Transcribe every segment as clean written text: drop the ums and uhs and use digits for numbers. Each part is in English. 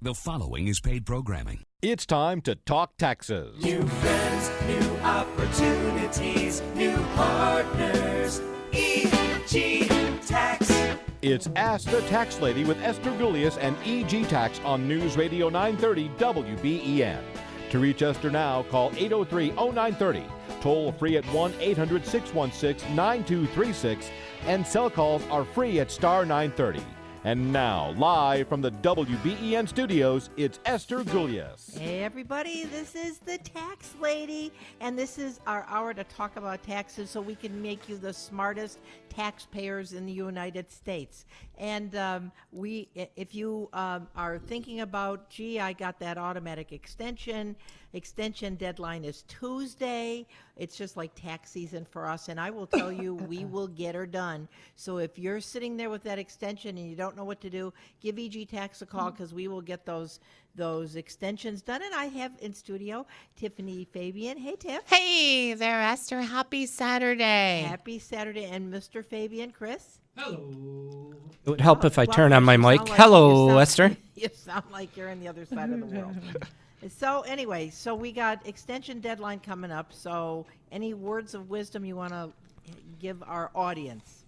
The following is paid programming. It's time to talk taxes. New friends, new opportunities, new partners. EG Tax. It's Ask the Tax Lady with Esther Gulius and EG Tax on News Radio 930 WBEN. To reach Esther now, call 803-0930. Toll free at 1-800-616-9236. And cell calls are free at star 930. And now, live from the WBEN studios, it's Esther Gulius. Hey everybody, this is the Tax Lady, and this is our hour to talk about taxes so we can make you the smartest taxpayers in the United States. And if you are thinking about, gee, I got that automatic extension deadline is Tuesday. It's just like tax season for us, and I will tell you, we will get her done. So if you're sitting there with that extension and you don't know what to do, give EG Tax a call because we will get those extensions done. And I have in studio Tiffany Fabian. Hey, Tiff. Hey there, Esther. Happy Saturday. Happy Saturday. And Mr. Fabian, Chris. Hello. It would help if I turn on my mic. Hello, Esther. You sound like you're on the other side of the world. So anyway, so we got extension deadline coming up. So any words of wisdom you want to give our audience?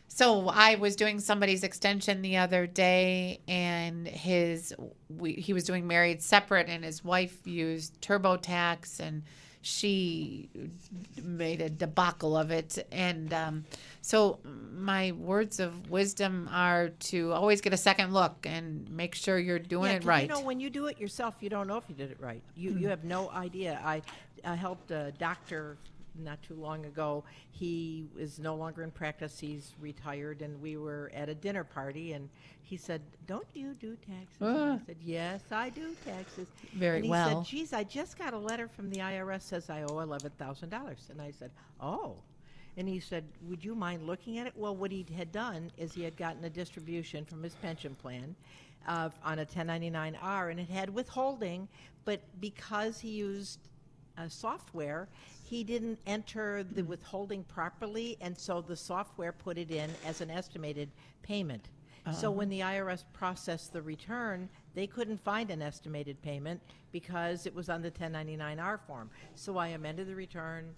So I was doing somebody's extension the other day, and he was doing married separate, and his wife used TurboTax, and she made a debacle of it. And so my words of wisdom are to always get a second look and make sure you're doing it right. You know, when you do it yourself, you don't know if you did it right. You have no idea. I helped a doctor not too long ago. He is no longer in practice. He's retired, and we were at a dinner party, and he said, "Don't you do taxes?" And I said, "Yes, I do taxes." Very and he well. said, "Geez, I just got a letter from the IRS says I owe $11,000." And I said, "Oh." And he said, "Would you mind looking at it?" Well, what he had done is he had gotten a distribution from his pension plan on a 1099-R, and it had withholding, but because he used software, he didn't enter the withholding properly, and so the software put it in as an estimated payment. So when the IRS processed the return, they couldn't find an estimated payment because it was on the 1099-R form. So I amended the return,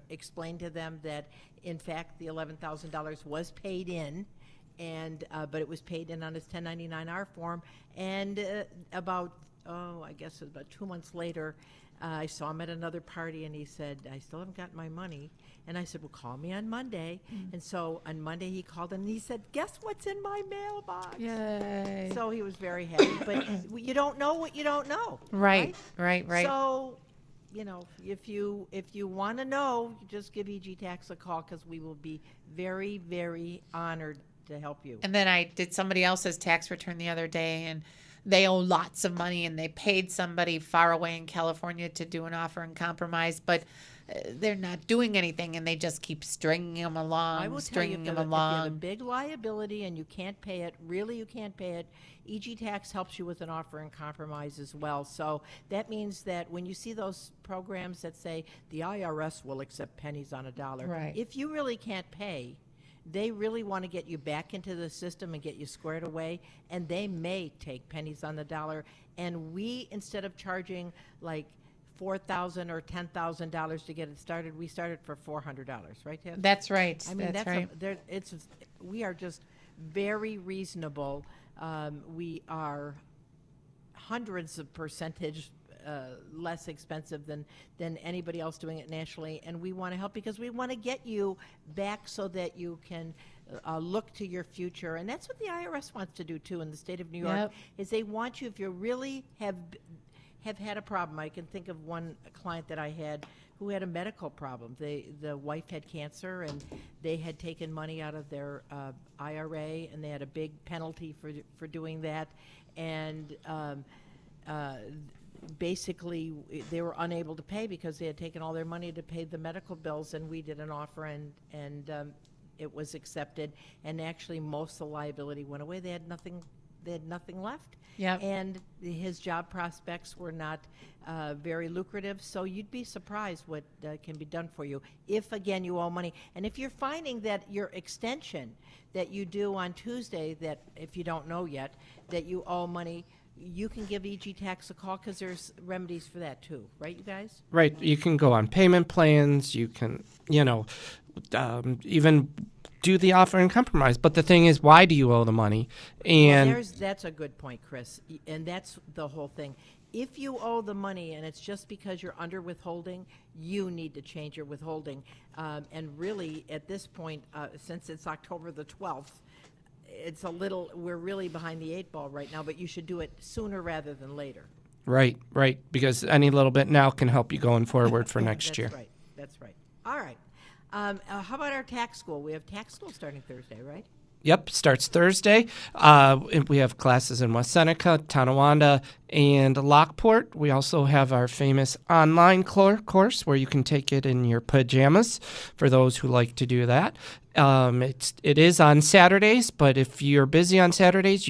explained to them that, in fact, the $11,000 was paid in, and but it was paid in on his 1099-R form. And about 2 months later, I saw him at another party, and he said, "I still haven't gotten my money." And I said, "Well, call me on Monday." And so on Monday he called, and he said, "Guess what's in my mailbox?" Yay. So he was very happy. But you don't know what you don't know. Right. So, you know, if you want to know, just give EG Tax a call, because we will be very, very honored to help you. And then I did somebody else's tax return the other day, and they owe lots of money, and they paid somebody far away in California to do an offer and compromise, but they're not doing anything, and they just keep stringing them along, I will tell you, if you have a big liability and you can't pay it, really you can't pay it, EG Tax helps you with an offer and compromise as well. So that means that when you see those programs that say the IRS will accept pennies on a dollar, right, if you really can't pay, they really want to get you back into the system and get you squared away, and they may take pennies on the dollar. And we, instead of charging like $4,000 or $10,000 to get it started, we started for $400, right, Tiff? That's right. I mean, that's right. We are just very reasonable. We are hundreds of percentage less expensive than anybody else doing it nationally, and we want to help because we want to get you back so that you can look to your future. And that's what the IRS wants to do too in the state of New York. Yep. Is they want you, if you really have had a problem. I can think of one client that I had who had a medical problem. The wife had cancer, and they had taken money out of their IRA, and they had a big penalty for doing that, and basically they were unable to pay because they had taken all their money to pay the medical bills. And we did an offer, and it was accepted, and actually most of the liability went away. They had nothing they had nothing left. Yep. And his job prospects were not very lucrative. So you'd be surprised what can be done for you if, again, you owe money. And if you're finding that your extension that you do on Tuesday, that if you don't know yet, that you owe money, you can give EG Tax a call because there's remedies for that too, right, you guys? Right. You can go on payment plans. You can, even do the offer and compromise. But the thing is, why do you owe the money? And That's a good point, Chris. And that's the whole thing. If you owe the money and it's just because you're under withholding, you need to change your withholding. And really, at this point, since it's October the 12th, we're really behind the 8 ball right now, but you should do it sooner rather than later. right, because any little bit now can help you going forward for next year. That's right. All right. How about our tax school? We have tax school starting Thursday, right? Yep, starts Thursday. We have classes in West Seneca, Tonawanda, and Lockport. We also have our famous online course where you can take it in your pajamas for those who like to do that. It is on Saturdays, but if you're busy on Saturdays,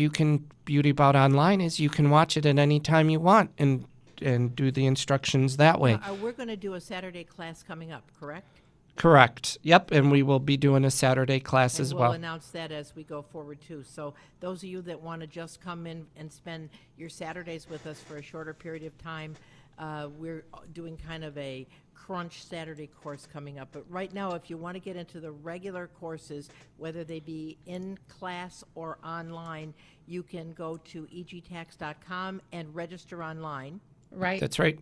Beauty About Online is you can watch it at any time you want and do the instructions that way. We're going to do a Saturday class coming up, correct? Correct. Yep, and we will be doing a Saturday class as well. We'll announce that as we go forward, too. So those of you that want to just come in and spend your Saturdays with us for a shorter period of time, we're doing kind of a crunch Saturday course coming up. But right now, if you want to get into the regular courses, whether they be in class or online, you can go to egtax.com and register online. Right. That's right.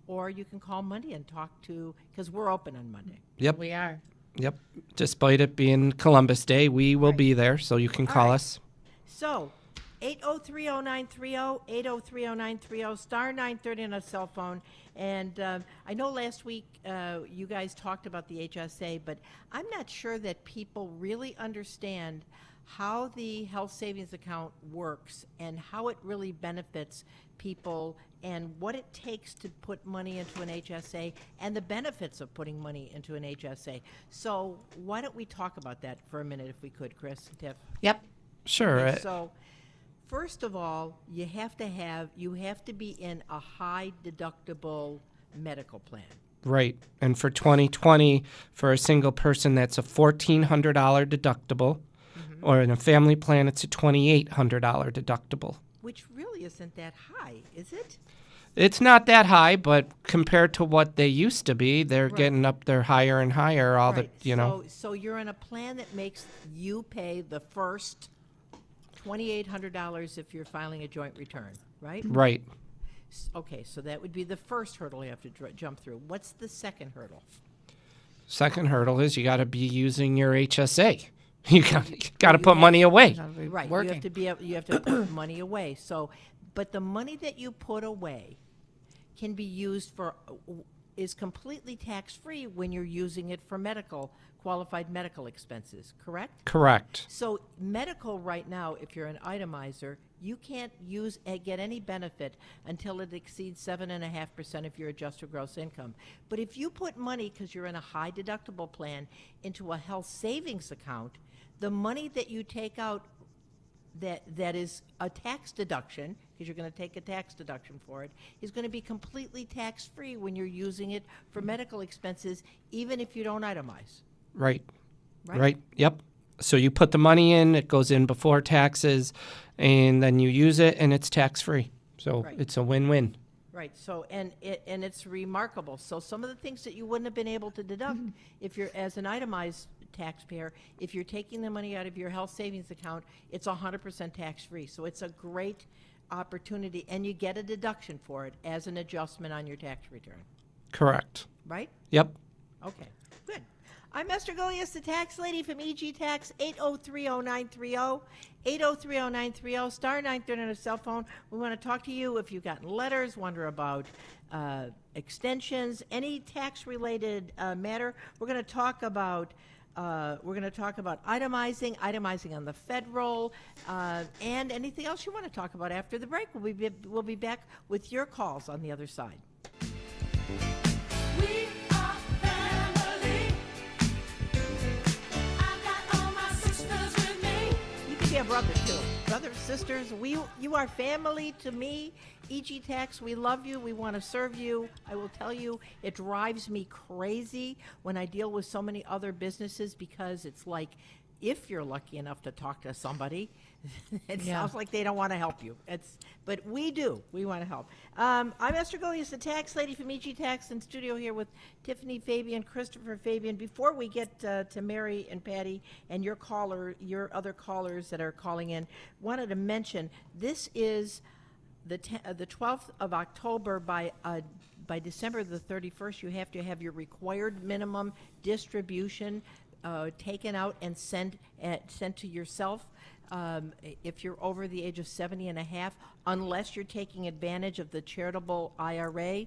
Or you can call Monday and talk to, because we're open on Monday. Yep. We are. Yep. Despite it being Columbus Day, we will be there, so you can call right. us. So, 803-0930, 803-0930, star 930 on a cell phone. And I know last week you guys talked about the HSA, but I'm not sure that people really understand how the health savings account works and how it really benefits people and what it takes to put money into an HSA and the benefits of putting money into an HSA. So why don't we talk about that for a minute if we could, Chris and Tiff? Yep. Sure. Okay, so first of all, you have to be in a high deductible medical plan. Right. And for 2020, for a single person, that's a $1,400 deductible. Mm-hmm. Or in a family plan, it's a $2,800 deductible. Which really isn't that high, is it? It's not that high, but compared to what they used to be, they're getting up there higher and higher. So you're in a plan that makes you pay the first $2,800 if you're filing a joint return, right? Right. Okay, so that would be the first hurdle you have to jump through. What's the second hurdle? Second hurdle is you got to be using your HSA. You got to put money away. Right. Working. You have to put money away. So, but the money that you put away can be used is completely tax-free when you're using it for qualified medical expenses, correct? Correct. So medical right now, if you're an itemizer, you can't get any benefit until it exceeds 7.5% of your adjusted gross income. But if you put money, because you're in a high deductible plan, into a health savings account, the money that you take out that is a tax deduction, because you're going to take a tax deduction for it, is going to be completely tax-free when you're using it for medical expenses, even if you don't itemize. Right. Yep. So you put the money in, it goes in before taxes, and then you use it, and it's tax-free. So It's a win-win. Right. So and it's remarkable. So some of the things that you wouldn't have been able to deduct if you're as an itemized taxpayer, if you're taking the money out of your health savings account, it's 100% tax-free. So it's a great opportunity, and you get a deduction for it as an adjustment on your tax return. Correct. Right? Yep. Okay. Good. I'm Esther Golias, the tax lady from EG Tax, 803-0930, 803-0930, star 930 on a cell phone. We want to talk to you if you've gotten letters, wonder about extensions, any tax-related matter. We're going to talk about itemizing on the federal, and anything else you want to talk about after the break. We'll be back with your calls on the other side. We are family. I got all my sisters with me. You can be a brother too. Brother brothers, sisters. You are family to me. EG Tax, we love you. We want to serve you. I will tell you, it drives me crazy when I deal with so many other businesses because it's like, if you're lucky enough to talk to somebody, it sounds like they don't want to help you. But we do. We want to help. I'm Esther Golias, the tax lady from EG Tax, in studio here with Tiffany Fabian, Christopher Fabian. Before we get to Mary and Patty and your other callers that are calling in, wanted to mention this is the 12th of October. By December the 31st, you have to have your required minimum distribution taken out and sent to yourself if you're over the age of 70 and a half, unless you're taking advantage of the charitable IRA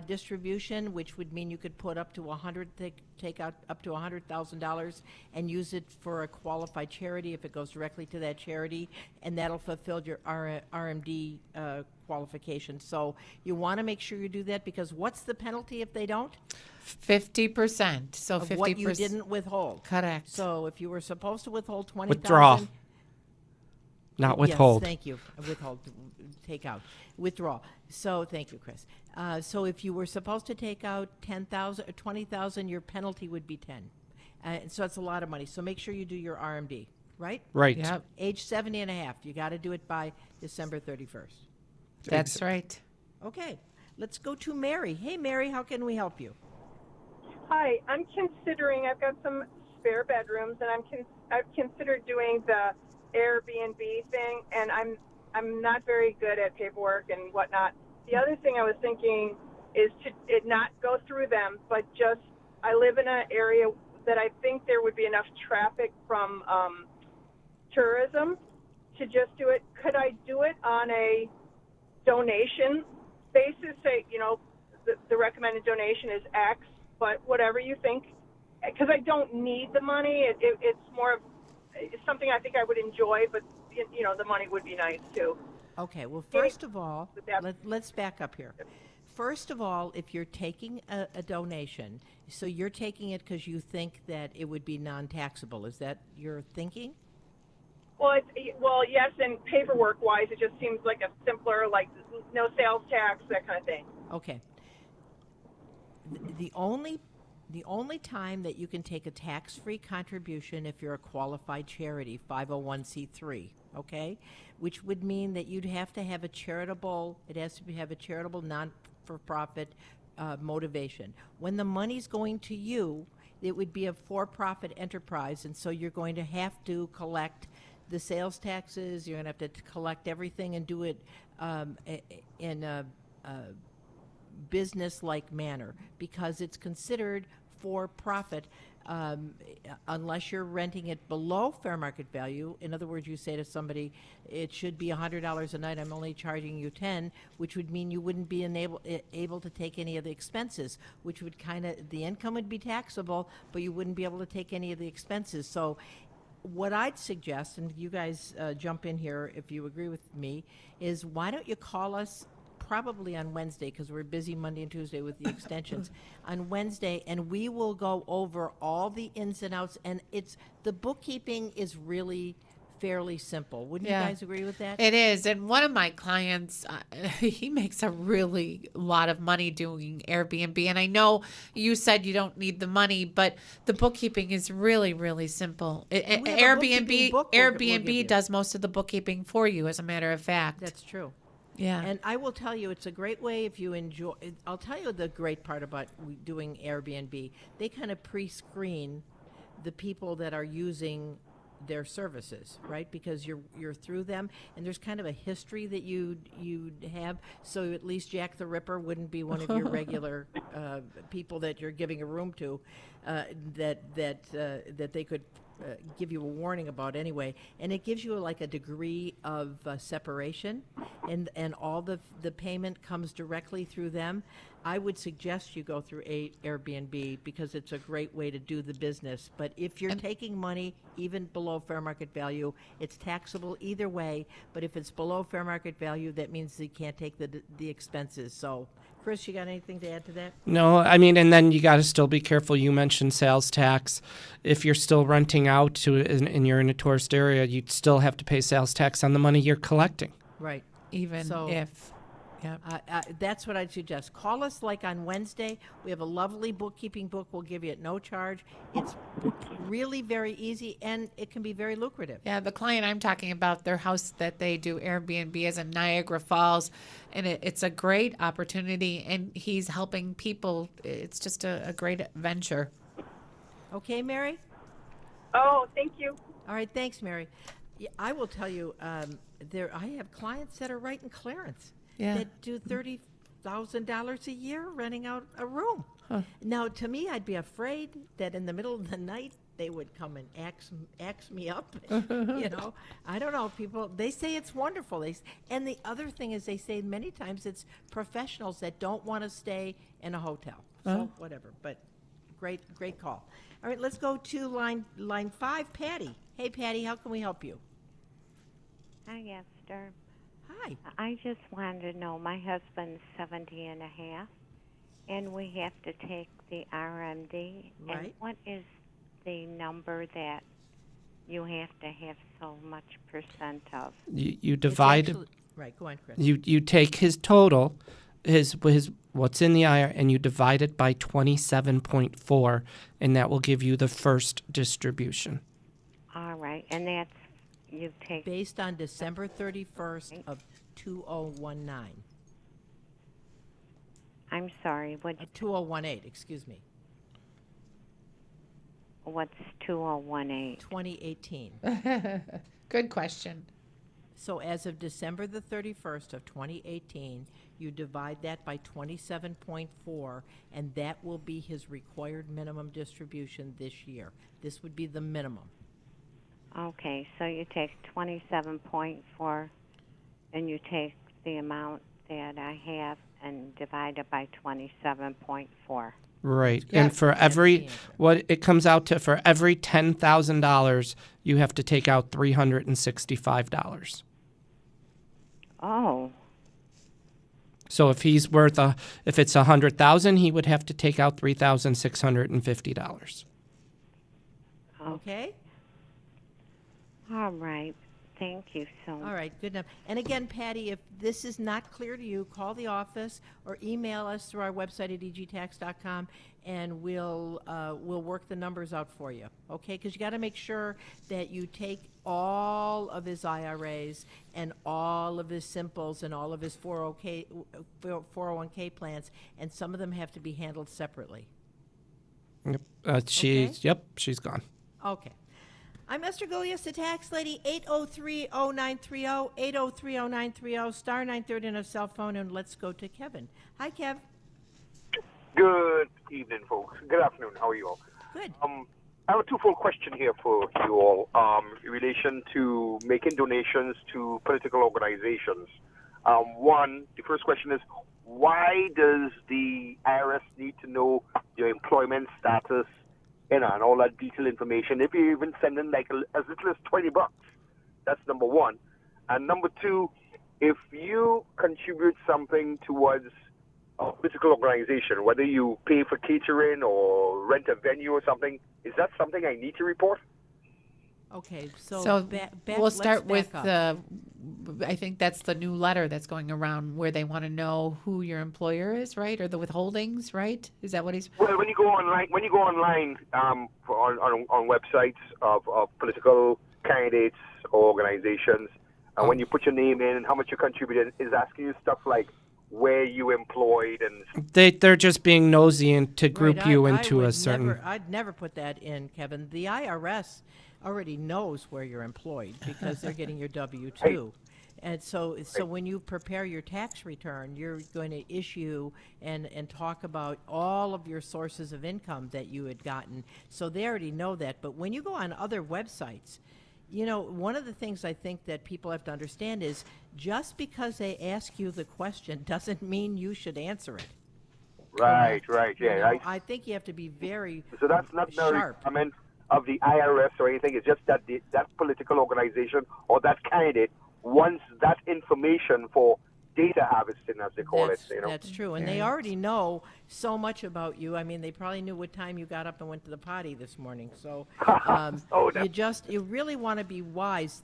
distribution, which would mean you could put up to take out up to $100,000 and use it for a qualified charity if it goes directly to that charity, and that'll fulfill your RMD qualification. So you want to make sure you do that, because what's the penalty if they don't? 50%. So Of 50%. what you didn't withhold. Correct. So if you were supposed to withhold 20,000, Withdraw. Not withhold. Yes, thank you. Withhold, take out, withdraw. So thank you, Chris. So if you were supposed to take out 10,000 or 20,000, your penalty would be 10. So it's a lot of money. So make sure you do your RMD, right? Right. Yep. Age 70 and a half. You got to do it by December 31st. That's right. Okay, let's go to Mary. Hey, Mary, how can we help you? Hi, I'm considering. I've got some spare bedrooms, and I've considered doing the Airbnb thing, and I'm not very good at paperwork and whatnot. The other thing I was thinking is to it not go through them, but just I live in an area that I think there would be enough traffic from tourism to just do it. Could I do it on a donation basis? Say, the recommended donation is X, but whatever you think, because I don't need the money. It's more of it's something I think I would enjoy, but the money would be nice too. Okay, well, first of all, let's back up here. First of all, if you're taking a donation, so you're taking it because you think that it would be non-taxable. Is that your thinking? Well, yes, and paperwork-wise, it just seems like a simpler, like no sales tax, that kind of thing. Okay. The only time that you can take a tax-free contribution if you're a qualified charity, 501c3, okay, which would mean that you'd have to have a charitable non-for-profit motivation. When the money's going to you, it would be a for-profit enterprise, and so you're going to have to collect the sales taxes, you're going to have to collect everything and do it in a business-like manner, because it's considered for profit unless you're renting it below fair market value. In other words, you say to somebody, it should be $100 a night, I'm only charging you 10, which would mean you wouldn't be able to take any of the expenses, which would the income would be taxable, but you wouldn't be able to take any of the expenses. So what I'd suggest, and you guys jump in here if you agree with me, is why don't you call us probably on Wednesday, because we're busy Monday and Tuesday with the extensions, on Wednesday, and we will go over all the ins and outs, and the bookkeeping is really fairly simple. Wouldn't you guys agree with that? It is. And one of my clients, he makes a really lot of money doing Airbnb. And I know you said you don't need the money, but the bookkeeping is really, really simple. Airbnb does most of the bookkeeping for you, as a matter of fact. That's true. Yeah. And I will tell you, it's a great way if you enjoy. I'll tell you the great part about doing Airbnb. They kind of pre-screen the people that are using their services, right? Because you're through them, and there's kind of a history that you'd have. So at least Jack the Ripper wouldn't be one of your regular people that you're giving a room to, that they could give you a warning about anyway. And it gives you like a degree of separation, and all the payment comes directly through them. I would suggest you go through Airbnb because it's a great way to do the business. But if you're taking money even below fair market value, it's taxable either way. But if it's below fair market value, that means you can't take the expenses. So, Chris, you got anything to add to that? No, I mean, and then you got to still be careful. You mentioned sales tax. If you're still renting out to and you're in a tourist area, you'd still have to pay sales tax on the money you're collecting. Right. Even So- if, yeah. That's what I'd suggest. Call us like on Wednesday. We have a lovely bookkeeping book we'll give you at no charge. It's really very easy, and it can be very lucrative. Yeah, the client I'm talking about, their house that they do Airbnb is in Niagara Falls, and it's a great opportunity, and he's helping people. It's just a great venture. Okay, Mary? Oh, thank you. All right, thanks, Mary. Yeah, I will tell you, I have clients that are right in Clarence Yeah. that do $30,000 a year renting out a room. Now, to me, I'd be afraid that in the middle of the night they would come and axe me up. You know, I don't know. People, they say it's wonderful. And the other thing is, they say many times it's professionals that don't want to stay in a hotel. So whatever. But great call. All right, let's go to line 5, Patty. Hey, Patty, how can we help you? Hi, Esther. Hi. I just wanted to know, my husband's 70 and a half, and we have to take the RMD. And Right. what is the number that you have to have so much percent of? You It's divide actually- right, go on, Chris. you take his total, his what's in the IRA, and you divide it by 27.4, and that will give you the first distribution. All right, and that's, you take, Based on December 31st of 2019. I'm sorry, 2018, excuse me. what's 2018? 2018. Good question. So as of December the 31st of 2018, you divide that by 27.4, and that will be his required minimum distribution this year. This would be the minimum. Okay, so you take 27.4, and you take the amount that I have and divide it by 27.4. Right. Yeah. And for That's every the answer. what it comes out to, for every $10,000, you have to take out $365. Oh, So if he's worth if it's $100,000, he would have to take out $3,650. Okay? all right. Thank you so much. All right, good enough. And again, Patty, if this is not clear to you, call the office or email us through our website at egtax.com, and we'll work the numbers out for you. Okay? Because you got to make sure that you take all of his IRAs and all of his simples and all of his 401k plans, and some of them have to be handled separately. Yep. She's gone. Okay. I'm Esther Golias, the tax lady, 803-0930, 803-0930, star 930 on a cell phone, and let's go to Kevin. Hi, Kev. Good evening, folks. Good afternoon. How are you all? Good. I have a twofold question here for you all in relation to making donations to political organizations. One, the first question is, why does the IRS need to know your employment status, and all that detailed information if you're even sending like as little as $20? That's number one. And number two, if you contribute something towards a political organization, whether you pay for catering or rent a venue or something, is that something I need to report? Okay, so, So we'll let's start with back up. I think that's the new letter that's going around where they want to know who your employer is, right? Or the withholdings, right? Is that what he's? Well, when you go online on websites of political candidates or organizations, and when you put your name in and how much you contributed, is asking you stuff like where you employed and They're just being nosy and to group Right, you I into would a certain. I'd never put that in, Kevin. The IRS already knows where you're employed because they're getting your W-2. And so when you prepare your tax return, you're going to issue and talk about all of your sources of income that you had gotten. So they already know that. But when you go on other websites, you know, one of the things I think that people have to understand is just because they ask you the question doesn't mean you should answer it. right, You yeah. know, I think you have to be very So that's not the sharp. requirement of the IRS or anything. It's just that that political organization or that candidate wants that information for data harvesting, as they call That's, it. You know. that's true, and they already know so much about you. I mean, they probably knew what time you got up and went to the potty this morning. So Oh, you really want to be wise.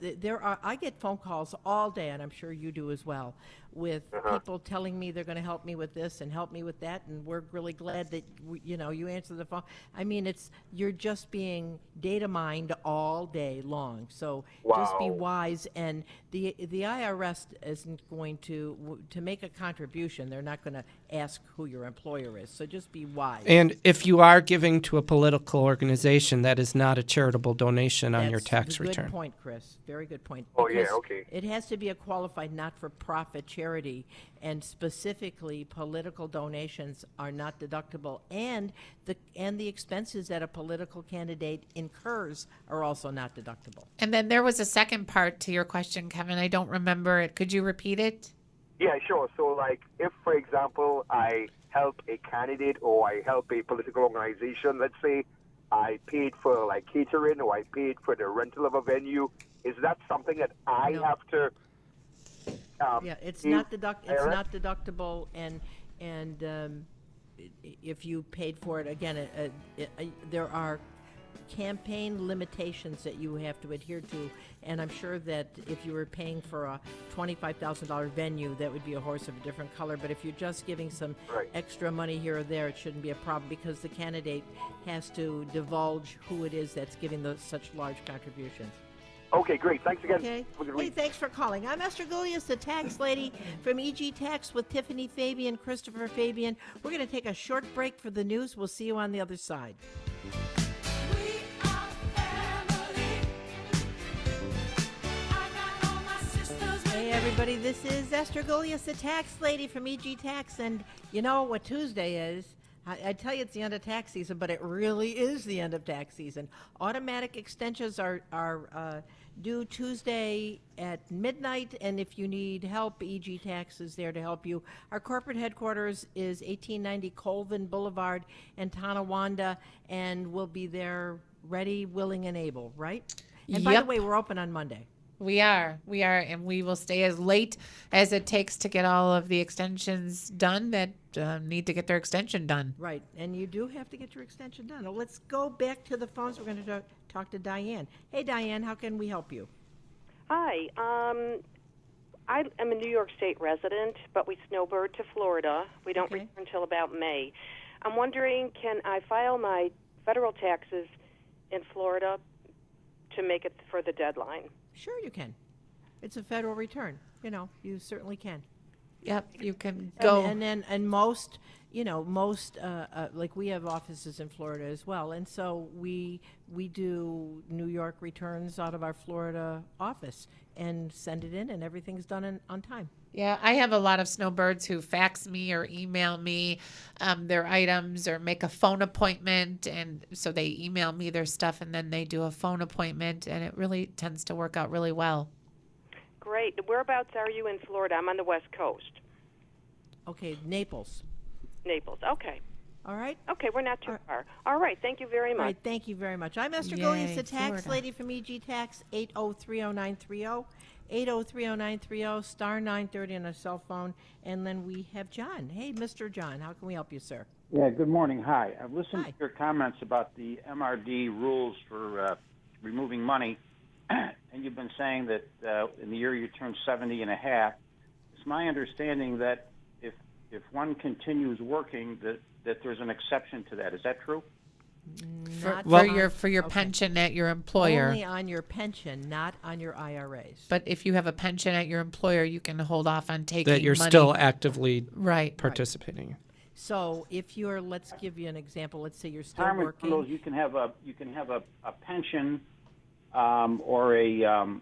I get phone calls all day, and I'm sure you do as well, with people telling me they're going to help me with this and help me with that, and we're really glad that you answer the phone. I mean, you're just being data mined all day long. So just be Wow. wise, and the IRS isn't going to make a contribution. They're not going to ask who your employer is. So just be wise. And if you are giving to a political organization, that is not a charitable donation on your That's tax a return. Good point, Chris. Very good point. Oh, yeah, Because okay. It has to be a qualified not-for-profit charity, and specifically, political donations are not deductible, and the expenses that a political candidate incurs are also not deductible. And then there was a second part to your question, Kevin. I don't remember it. Could you repeat it? Yeah, sure. So, like, if, for example, I help a candidate or I help a political organization, let's say I paid for, like, catering or I paid for the rental of a venue, is that something that I No. have to Yeah, it's give not IRS? deductible, and if you paid for it, again, there are campaign limitations that you have to adhere to, and I'm sure that if you were paying for a $25,000 venue, that would be a horse of a different color. But if you're just giving some Right. extra money here or there, it shouldn't be a problem, because the candidate has to divulge who it is that's giving such large contributions. Okay, great. Thanks again. Okay. for the Hey, week. thanks for calling. I'm Esther Goulias, the tax lady from EG Tax with Tiffany Fabian, Christopher Fabian. We're going to take a short break for the news. We'll see you on the other side. We are family. I got all my sisters with Hey, everybody, this is Esther Goulias, the tax lady from EG Tax. And you know what Tuesday is? I tell you it's the end of tax season, but it really is the end of tax season. Automatic extensions are due Tuesday at midnight, and if you need help, EG Tax is there to help you. Our corporate headquarters is 1890 Colvin Boulevard in Tonawanda, and we'll be there ready, willing, and able, right? And by the Yep. way, we're open on Monday. We are, and we will stay as late as it takes to get all of the extensions done that need to get their extension done. Right, and you do have to get your extension done. Now, let's go back to the phones. We're going to talk to Diane. Hey, Diane, how can we help you? Hi. I am a New York State resident, but we snowbird to Florida. We don't Okay. return until about May. I'm wondering, can I file my federal taxes in Florida to make it for the deadline? Sure, you can. It's a federal return. You certainly can. Yep, you can go. And most, like we have offices in Florida as well, and so we do New York returns out of our Florida office and send it in, and everything's done on time. Yeah, I have a lot of snowbirds who fax me or email me their items or make a phone appointment. And so they email me their stuff and then they do a phone appointment. And it really tends to work out really well. Great. Whereabouts are you in Florida? I'm on the West Coast. Okay, Naples. Naples. Okay. All right. Okay, we're not too far. All right. Thank you very All much. right, thank you very much. I'm Esther Yay, Goulias, the tax Florida. lady from EG Tax, 8030930, 8030930, star 930 on a cell phone. And then we have John. Hey, Mr. John, how can we help you, sir? Yeah, good morning. Hi. I've listened Hi. to your comments about the MRD rules for removing money, and you've been saying that in the year you turn 70 and a half, it's my understanding that if one continues working, that there's an exception to that. Is that true? Not For your okay. pension at your employer. Only on your pension, not on your IRAs. But if you have a pension at your employer, you can hold off on taking That you're money. still actively Right. participating in. So if you're, let's give you an example. Let's say you're still Retirement working. rules, you can have a pension or a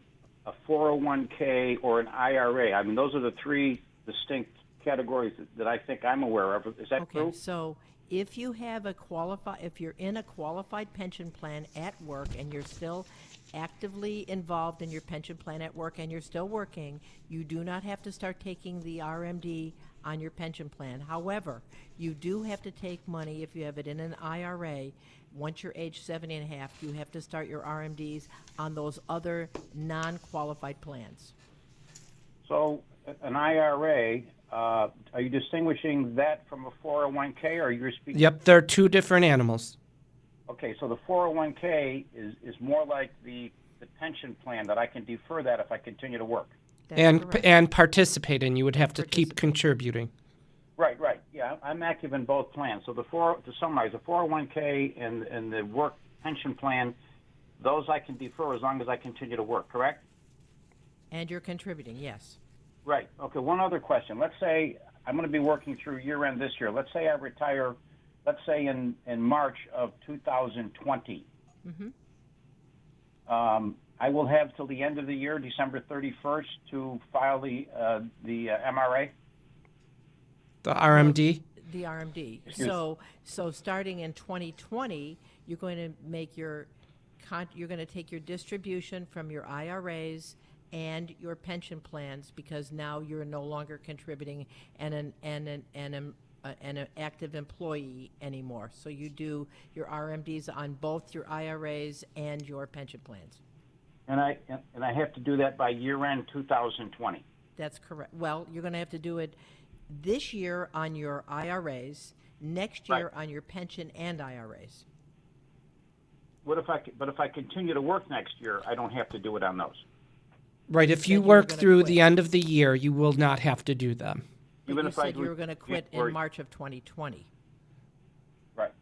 401k or an IRA. I mean, those are the three distinct categories that I think I'm aware of. Is that Okay, true? so if you have if you're in a qualified pension plan at work and you're still actively involved in your pension plan at work and you're still working, you do not have to start taking the RMD on your pension plan. However, you do have to take money if you have it in an IRA. Once you're age 70 and a half, you have to start your RMDs on those other non-qualified plans. So an IRA, are you distinguishing that from a 401k, or you're speaking? Yep, they're two different animals. Okay, so the 401k is more like the pension plan that I can defer that if I continue to work. That's And correct. and participate, and you would have to keep Participate. contributing. Right, right. Yeah, I'm active in both plans. So to summarize, the 401k and the work pension plan, those I can defer as long as I continue to work, correct? And you're contributing, yes. Right. Okay, one other question. Let's say I'm going to be working through year end this year. Let's say I retire, let's say in March of 2020. I will have till the end of the year, December 31st, to file the MRA. The RMD. The RMD. Excuse- So starting in 2020, you're going to make you're going to take your distribution from your IRAs and your pension plans, because now you're no longer contributing and an active employee anymore. So you do your RMDs on both your IRAs and your pension plans. And I have to do that by year end 2020. That's correct. Well, you're going to have to do it this year on your IRAs, next year on your pension and IRAs. But if I continue to work next year, I don't have to do it on those. Right, if you Said you were work gonna through quit. the end of the year, you will not have to do them. Even you if I said you were going to quit or- in March of 2020. Right.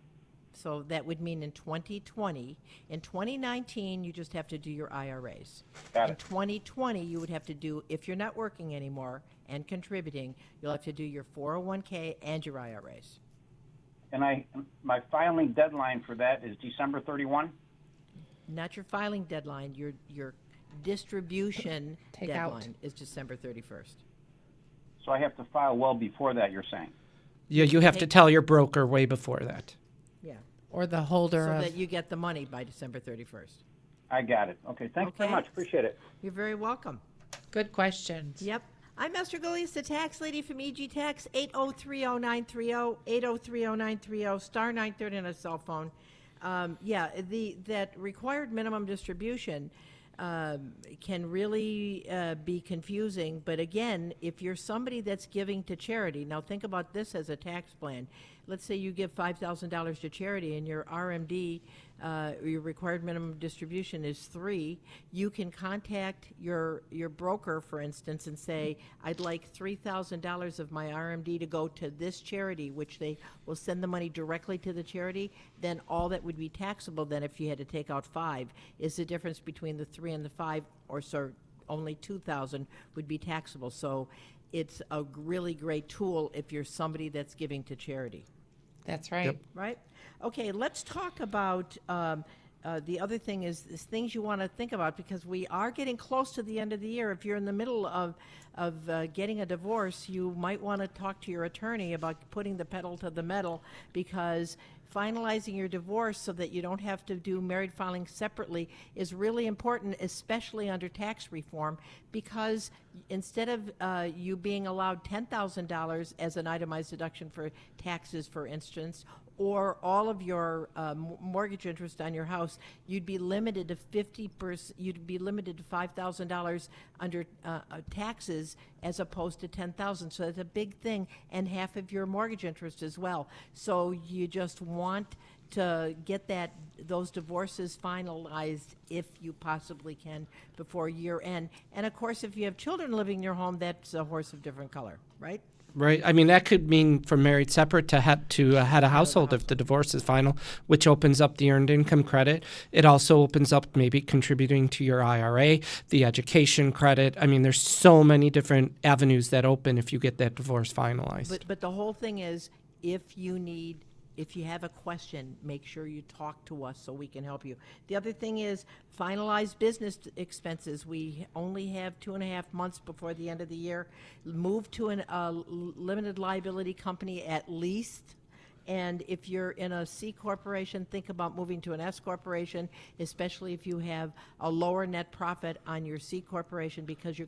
So that would mean in 2020. In 2019, you just have to do your IRAs. Got In it. 2020, you would have to do, if you're not working anymore and contributing, you'll have to do your 401k and your IRAs. And my filing deadline for that is December 31. Not your filing deadline, your distribution Take out. deadline is December 31st. So I have to file well before that, you're saying? Yeah, you have to tell your broker way before that. Yeah. Or the holder So of. that you get the money by December 31st. I got it. Okay, thanks very Okay. much. Appreciate it. You're very welcome. Good questions. Yep. I'm Esther Gullius, the tax lady from EG Tax, 8030930, 8030930, star 930 on a cell phone. That required minimum distribution can really be confusing. But again, if you're somebody that's giving to charity, now think about this as a tax plan. Let's say you give $5,000 to charity and your RMD, your required minimum distribution is 3. You can contact your broker, for instance, and say, I'd like $3,000 of my RMD to go to this charity, which they will send the money directly to the charity. Then all that would be taxable then, if you had to take out 5, is the difference between the 3 and the 5, or so only 2,000 would be taxable. So it's a really great tool if you're somebody that's giving to charity. That's right. Right? Okay, let's talk about the other thing is things you want to think about, because we are getting close to the end of the year. If you're in the middle of getting a divorce, you might want to talk to your attorney about putting the pedal to the metal, because finalizing your divorce so that you don't have to do married filing separately is really important, especially under tax reform, because instead of you being allowed $10,000 as an itemized deduction for taxes, for instance, or all of your mortgage interest on your house, you'd be limited to 50%. You'd be limited to $5,000 under taxes, as opposed to $10,000. So that's a big thing, and half of your mortgage interest as well. So you just want to get those divorces finalized if you possibly can before year end. And of course, if you have children living in your home, that's a horse of different color, right? Right. I mean, that could mean from married separate to head a household if the divorce is final, which opens up the earned income credit. It also opens up maybe contributing to your IRA, the education credit. I mean, there's so many different avenues that open if you get that divorce finalized. But the whole thing is, if you have a question, make sure you talk to us so we can help you. The other thing is finalize business expenses. We only have 2.5 months before the end of the year. Move to a limited liability company at least. And if you're in a C corporation, think about moving to an S corporation, especially if you have a lower net profit on your C corporation, because you're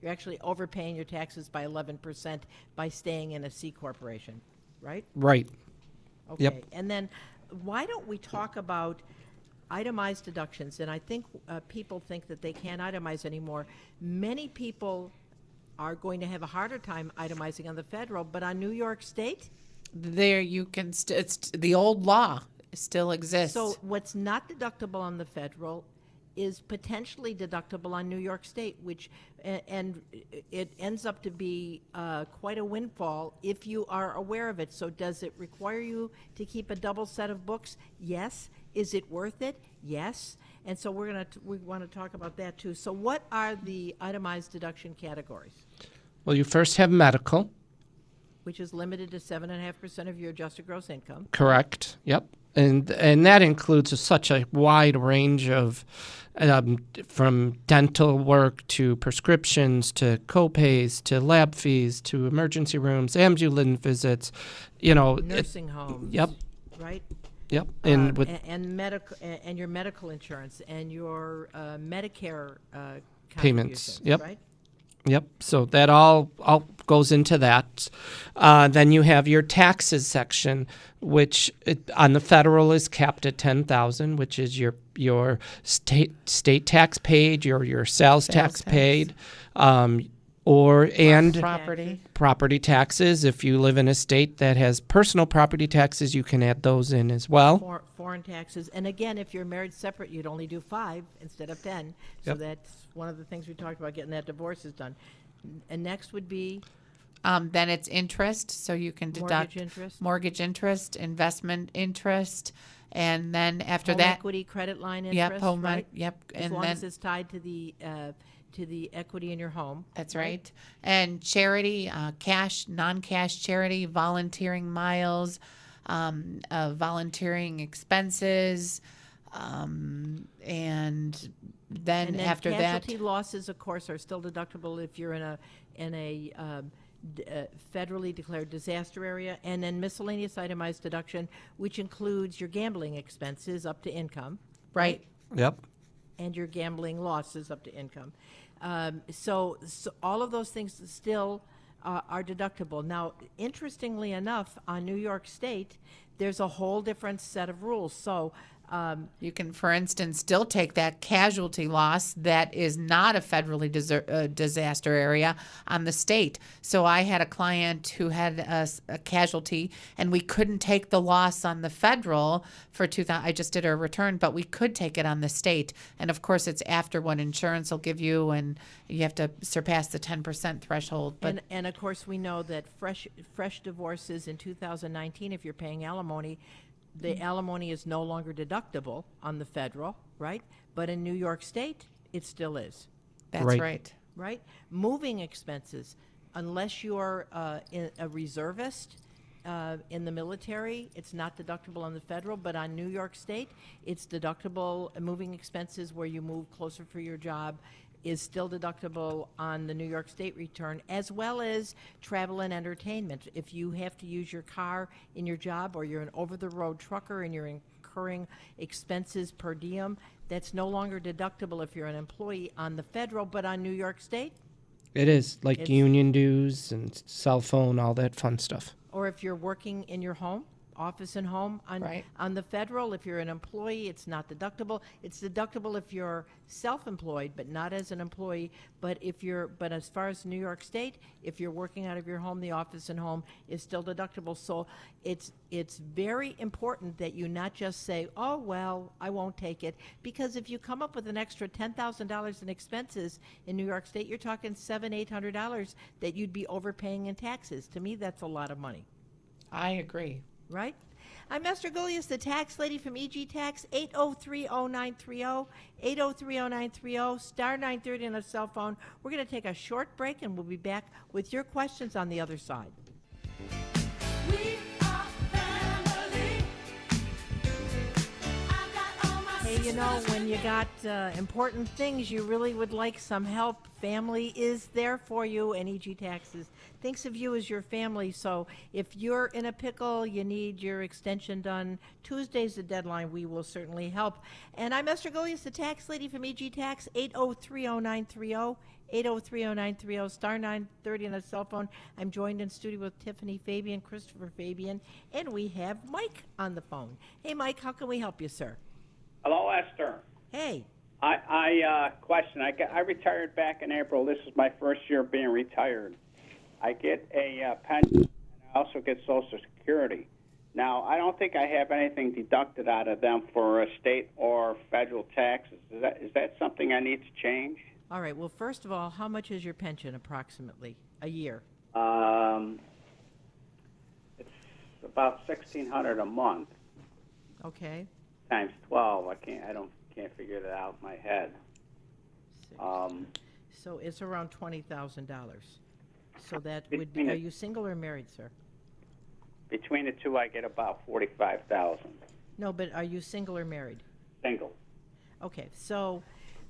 actually overpaying your taxes by 11% by staying in a C corporation, right? Right. Okay. Yep. And then why don't we talk about itemized deductions? And I think people think that they can't itemize anymore. Many people are going to have a harder time itemizing on the federal, but on New York State. There you can, it's the old law still exists. So what's not deductible on the federal is potentially deductible on New York State, which and it ends up to be quite a windfall if you are aware of it. So does it require you to keep a double set of books? Yes. Is it worth it? Yes. And so we want to talk about that too. So what are the itemized deduction categories? Well, you first have medical. Which is limited to 7.5% of your adjusted gross income. Correct. Yep. And that includes such a wide range of from dental work to prescriptions to copays to lab fees to emergency rooms, ambulance visits, Nursing homes. Yep. Right? Yep. And and medical and your medical insurance and your Medicare payments. contributions, Yep. Right? Yep. So that all goes into that. Then you have your taxes section, which on the federal is capped at $10,000, which is your state tax paid, your sales tax paid, and property taxes. If you live in a state that has personal property taxes, you can add those in as well. Foreign taxes, and again, if you're married separate, you'd only do 5 instead of 10. So Yep. that's one of the things we talked about, getting that divorces done. And next would be then it's interest, so you can deduct mortgage interest, investment interest, and then after home that, equity, credit line interest. yep, home right? yep, As and long then as it's tied to the equity in your home. that's right. And charity, cash, non-cash charity, volunteering miles, volunteering expenses, and then And then after that, casualty losses, of course, are still deductible if you're in a federally declared disaster area, and then miscellaneous itemized deduction, which includes your gambling expenses up to income, right? Yep. And your gambling losses up to income. So all of those things still are deductible. Now, interestingly enough, on New York State, there's a whole different set of rules. So you can, for instance, still take that casualty loss that is not a federally disaster area on the state. So I had a client who had a casualty, and we couldn't take the loss on the federal for 2000. I just did her return, but we could take it on the state. And of course, it's after what insurance will give you, and you have to surpass the 10% threshold. But and of course, we know that fresh divorces in 2019, if you're paying alimony, the alimony is no longer deductible on the federal, right? But in New York State, it still is. That's right. Right? Moving expenses, unless you're a reservist in the military, it's not deductible on the federal, but on New York State, it's deductible. Moving expenses where you move closer for your job is still deductible on the New York State return, as well as travel and entertainment. If you have to use your car in your job, or you're an over-the-road trucker and you're incurring expenses per diem, that's no longer deductible if you're an employee on the federal, but on New York State. It is, like union dues and cell phone, all that fun stuff. Or if you're working in your home, office and home on the federal, if you're an employee, it's not deductible. It's deductible if you're self-employed, but not as an employee. But as far as New York State, if you're working out of your home, the office and home is still deductible. So it's very important that you not just say, oh, well, I won't take it. Because if you come up with an extra $10,000 in expenses in New York State, you're talking $700-800 that you'd be overpaying in taxes. To me, that's a lot of money. I agree. Right? I'm Esther Gullius, the tax lady from EG Tax, 803-0930, 803-0930, star 930 on a cell phone. We're going to take a short break, and we'll be back with your questions on the other side. We are family. I got all my Hey, you know, when you got important things, you really would like some help. Family is there for you, and EG Taxes thinks of you as your family. So if you're in a pickle, you need your extension done, Tuesday's the deadline. We will certainly help. And I'm Esther Gullius, the tax lady from EG Tax, 803-0930, 803-0930, star 930 on a cell phone. I'm joined in studio with Tiffany Fabian, Christopher Fabian, and we have Mike on the phone. Hey, Mike, how can we help you, sir? Hello, Esther. Hey. I retired back in April. This is my first year being retired. I get a pension, and I also get Social Security. Now, I don't think I have anything deducted out of them for state or federal taxes. Is that something I need to change? All right. Well, first of all, how much is your pension approximately a year? It's about $1,600 a month Okay. times 12. I can't figure that out in my head. So it's around $20,000. So that would be. Are you single or married, sir? Between the two, I get about $45,000. No, but are you single or married? Single. Okay, so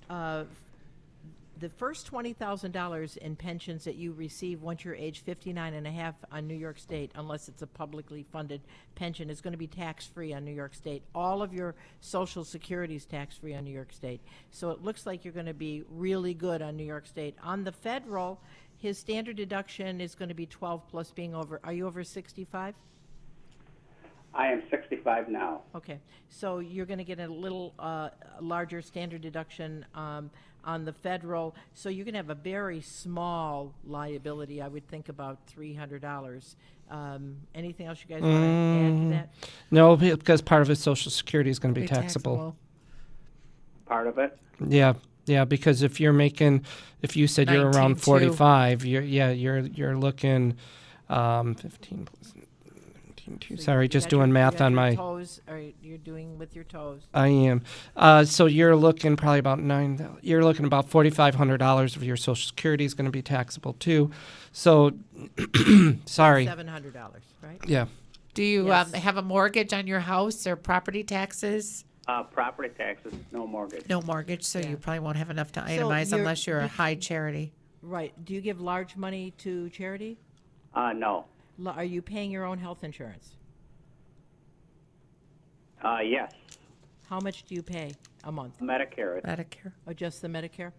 the first $20,000 in pensions that you receive once you're age 59 and a half on New York State, unless it's a publicly funded pension, is going to be tax-free on New York State. All of your Social Security is tax-free on New York State. So it looks like you're going to be really good on New York State. On the federal, his standard deduction is going to be 12 plus being over. Are you over 65? I am 65 now. Okay, so you're going to get a little larger standard deduction on the federal. So you're going to have a very small liability. I would think about $300. Anything else you guys want to add to that? No, because part of his Social Security is going to be taxable. Part of it? Yeah. Yeah, because if you're making, if you said you're around 45, you're looking 15 plus 19. So Sorry, you just got doing your- math you got on your my. toes, or you're doing with your toes. I am. So you're looking probably about You're looking about $4,500 of your Social Security is going to be taxable too. So, sorry. $700, right? Yeah. Do you Yes. have a mortgage on your house or property taxes? Property taxes, no mortgage. No mortgage, so you probably won't have enough to So itemize you're- unless you're a high charity. Right. Do you give large money to charity? No. Are you paying your own health insurance? Yes. How much do you pay a month? Medicare. Medicare. Or just the Medicare?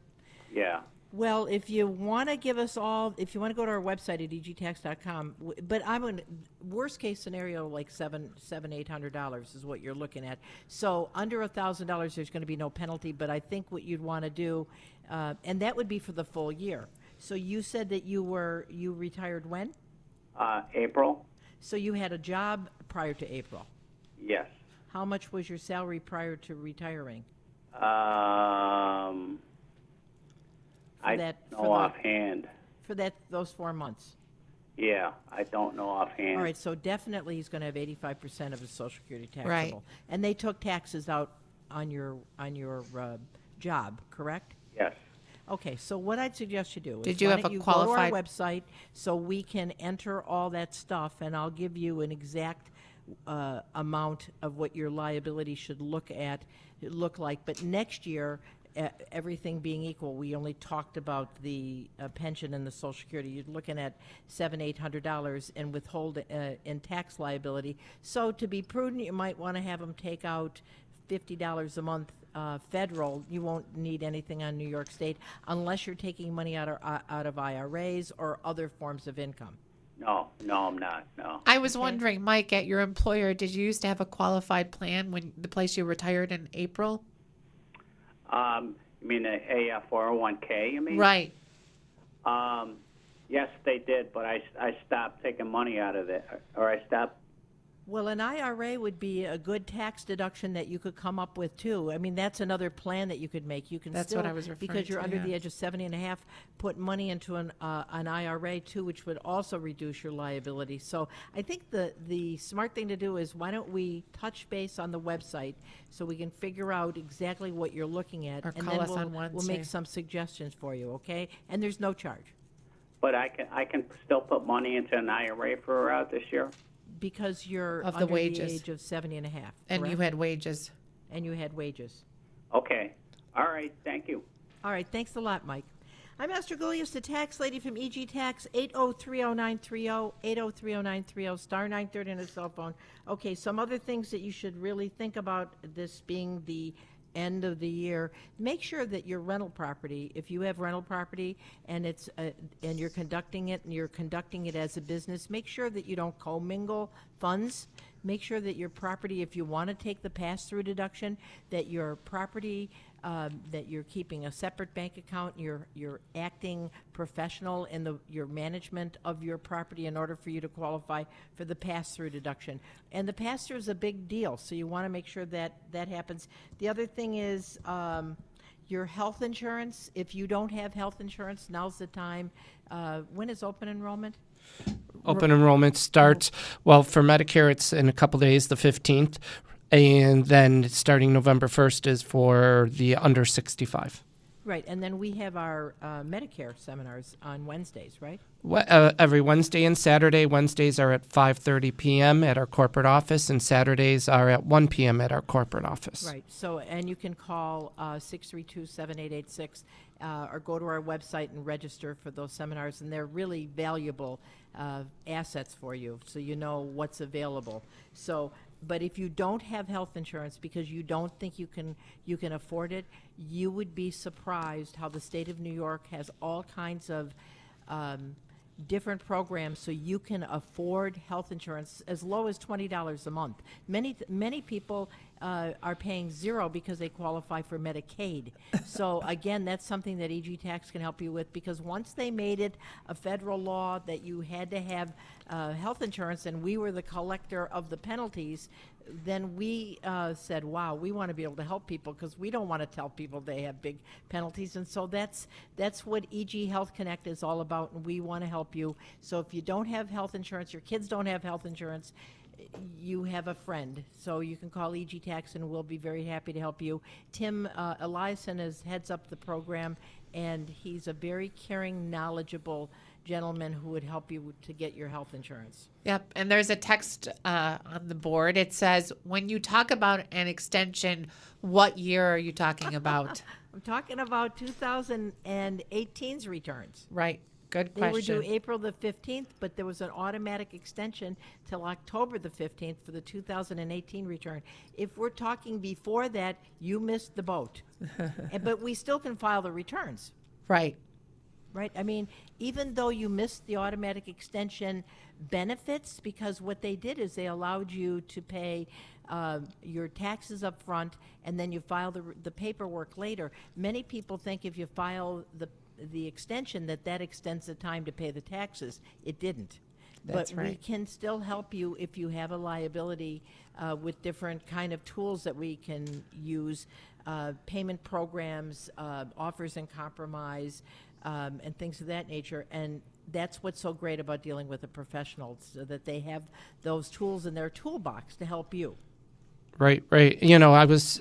Yeah. Well, if you want to give us all, if you want to go to our website at egtax.com, but I'm going worst case scenario, like $800 is what you're looking at. So under $1,000, there's going to be no penalty. But I think what you'd want to do, and that would be for the full year. So you said that you retired when? April? So you had a job prior to April. Yes. How much was your salary prior to retiring? I that- don't for know the- offhand. For those 4 months. Yeah, I don't know offhand. All right, so definitely he's going to have 85% of his Social Security taxable. Right. And they took taxes out on your job, correct? Yes. Okay, so what I'd suggest you do is Did you why have don't a you qualified- go to our website so we can enter all that stuff, and I'll give you an exact amount of what your liability should look like. But next year, everything being equal, we only talked about the pension and the Social Security. You're looking at $700-800 and withhold in tax liability. So to be prudent, you might want to have them take out $50 a month federal. You won't need anything on New York State unless you're taking money out of IRAs or other forms of income. No, I'm not. No. I was wondering, Mike, at your employer, did you used to have a qualified plan when the place you retired in April? You mean a 401k? You mean? Right. Yes, they did, but I stopped taking money out of it, or I stopped. Well, an IRA would be a good tax deduction that you could come up with too. I mean, that's another plan that you could make. You can That's still, what I was referring because you're to, under the yeah. age of 70 and a half, put money into an IRA too, which would also reduce your liability. So I think the smart thing to do is why don't we touch base on the website so we can figure out exactly what you're looking at, Or and call then us on we'll Wednesday. make some suggestions for you. Okay? And there's no charge But I can still put money into an IRA for this year. because you're Of the under wages. the age of 70 and a half. And you correct? had wages. And you had wages. Okay. All right. Thank you. All right, thanks a lot, Mike. I'm Esther Gulius, the tax lady from EG Tax, 8030930, 8030930, star 930 on a cell phone. Okay, some other things that you should really think about, this being the end of the year. Make sure that your rental property, if you have rental property and it's and you're conducting it as a business, make sure that you don't commingle funds. Make sure that your property, if you want to take the pass-through deduction, that your property that you're keeping a separate bank account, you're acting professional in your management of your property in order for you to qualify for the pass-through deduction. And the pass-through is a big deal, so you want to make sure that that happens. The other thing is your health insurance. If you don't have health insurance, now's the time. When is open enrollment? Open enrollment starts, well, for Medicare, it's in a couple days, the 15th. And then starting November 1st is for the under 65. Right, and then we have our Medicare seminars on Wednesdays, right? Every Wednesday and Saturday. Wednesdays are at 5:30 p.m. at our corporate office, and Saturdays are at 1 p.m. at our corporate office. Right, so, and you can call 632-7886 or go to our website and register for those seminars, and they're really valuable assets for you, so you know what's available. So, but if you don't have health insurance because you don't think you can afford it, you would be surprised how the state of New York has all kinds of different programs so you can afford health insurance as low as $20 a month. Many people are paying $0 because they qualify for Medicaid. So again, that's something that EG Tax can help you with, because once they made it a federal law that you had to have health insurance and we were the collector of the penalties, then we said, wow, we want to be able to help people because we don't want to tell people they have big penalties. And so that's what EG Health Connect is all about, and we want to help you. So if you don't have health insurance, your kids don't have health insurance, you have a friend. So you can call EG Tax and we'll be very happy to help you. Tim Eliason heads up the program, and he's a very caring, knowledgeable gentleman who would help you to get your health insurance. Yep, and there's a text on the board. It says, when you talk about an extension, what year are you talking about? I'm talking about 2018's returns. Right, good They question. were due April the 15th, but there was an automatic extension till October the 15th for the 2018 return. If we're talking before that, you missed the boat. But we still can file the returns. Right. Right? I mean, even though you missed the automatic extension benefits, because what they did is they allowed you to pay your taxes up front and then you file the paperwork later. Many people think if you file the extension that extends the time to pay the taxes. It didn't. That's But right. we can still help you if you have a liability with different kind of tools that we can use, payment programs, offers and compromise, and things of that nature. And that's what's so great about dealing with a professional, so that they have those tools in their toolbox to help you. Right. You know, I was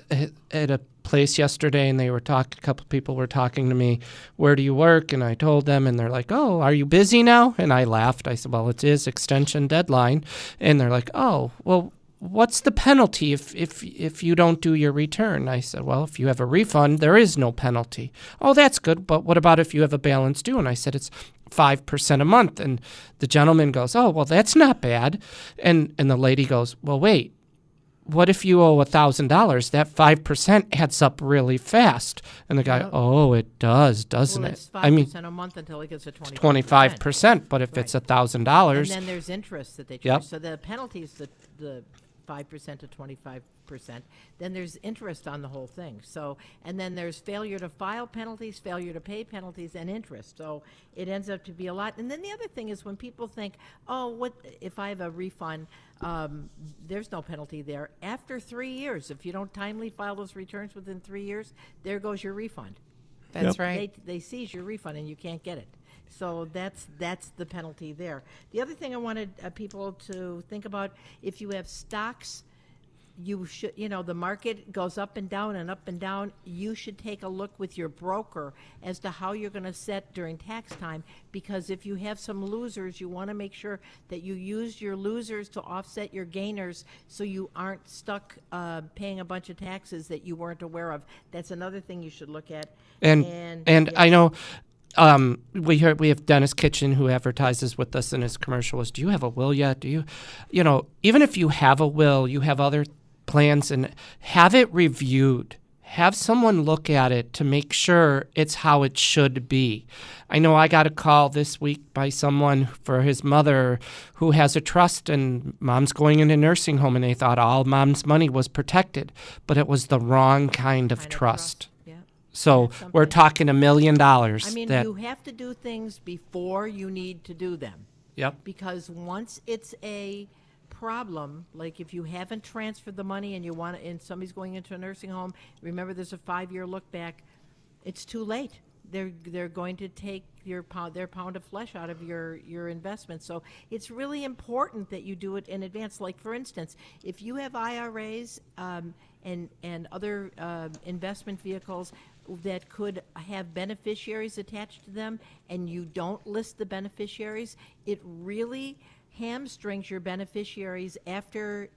at a place yesterday and a couple people were talking to me, where do you work? And I told them, and they're like, oh, are you busy now? And I laughed. I said, well, it is extension deadline. And they're like, oh, well, what's the penalty if you don't do your return? I said, well, if you have a refund, there is no penalty. Oh, that's good. But what about if you have a balance due? And I said, it's 5% a month. And the gentleman goes, oh, well, that's not bad. And the lady goes, well, wait. What if you owe $1,000? That 5% adds up really fast. And the guy, oh, it does, doesn't Well, it? it's 5% a month until it gets to 25%. 25%. But if it's $1,000, And then there's interest that they charge. Yep. So the penalty is the 5% to 25%. Then there's interest on the whole thing. So, and then there's failure to file penalties, failure to pay penalties, and interest. So it ends up to be a lot. And then the other thing is when people think, oh, what if I have a refund? There's no penalty there. After 3 years, if you don't timely file those returns within 3 years, there goes your refund. That's right. They seize your refund and you can't get it. So that's the penalty there. The other thing I wanted people to think about, if you have stocks, you should, the market goes up and down and up and down. You should take a look with your broker as to how you're going to set during tax time, because if you have some losers, you want to make sure that you use your losers to offset your gainers so you aren't stuck paying a bunch of taxes that you weren't aware of. That's another thing you should look at. And I know we have Dennis Kitchen, who advertises with us in his commercials. Do you have a will yet? Do you even if you have a will, you have other plans, and have it reviewed. Have someone look at it to make sure it's how it should be. I know I got a call this week by someone for his mother who has a trust, and mom's going in a nursing home, and they thought all mom's money was protected, but it was the wrong kind of trust. Yeah. So That's we're something. talking $1 million. I mean, that, you have to do things before you need to do them. Yep. Because once it's a problem, like if you haven't transferred the money and you want to, and somebody's going into a nursing home, remember there's a 5-year look back. It's too late. They're going to take their pound of flesh out of your investment. So it's really important that you do it in advance. Like for instance, if you have IRAs and other investment vehicles that could have beneficiaries attached to them, and you don't list the beneficiaries, it really hamstrings your beneficiaries after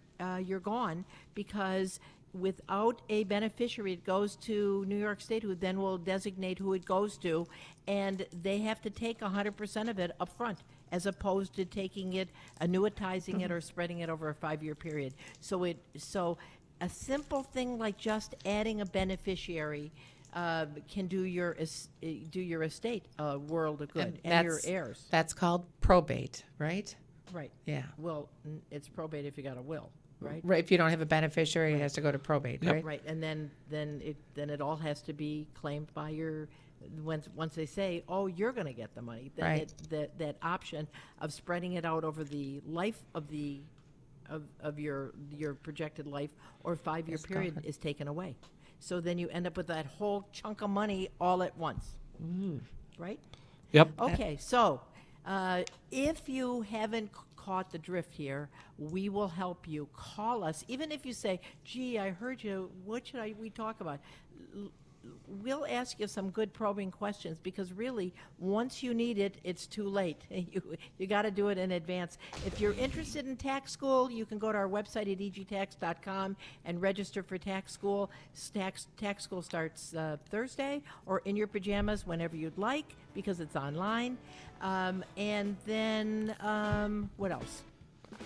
you're gone, because without a beneficiary, it goes to New York State, who then will designate who it goes to, and they have to take 100% of it up front, as opposed to taking it, annuitizing it, or spreading it over a 5-year period. So a simple thing like just adding a beneficiary can do your estate a world of good, and your heirs. That's called probate, right? Right. Yeah. Well, it's probate if you got a will. Right. Right. If you don't have a beneficiary, it has to go to probate, right? Right, and then it all has to be claimed by your. Once they say, "Oh, you're going to get the money," then Right. that option of spreading it out over the life of your projected life or 5-year It's period gone. is taken away. So then you end up with that whole chunk of money all at once. Right? Yep. Okay, so if you haven't caught the drift here, we will help you. Call us, even if you say, "Gee, I heard you. What should we talk about?" We'll ask you some good probing questions, because really, once you need it, it's too late. You got to do it in advance. If you're interested in tax school, you can go to our website at egtax.com and register for tax school. Tax school starts Thursday, or in your pajamas whenever you'd like, because it's online. And then what else?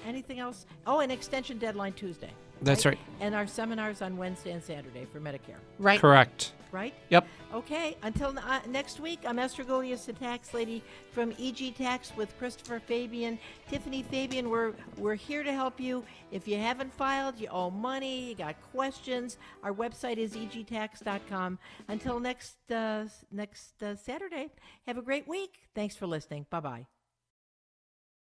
Anything else? Oh, an extension deadline Tuesday. That's right. And our seminars on Wednesday and Saturday for Medicare. Right. Correct. Right? Yep. Okay. Until next week, I'm Esther Golias, the tax lady from EG Tax, with Christopher Fabian, Tiffany Fabian. We're here to help you. If you haven't filed, you owe money, you got questions, our website is egtax.com. Until next Saturday, have a great week. Thanks for listening. Bye-bye.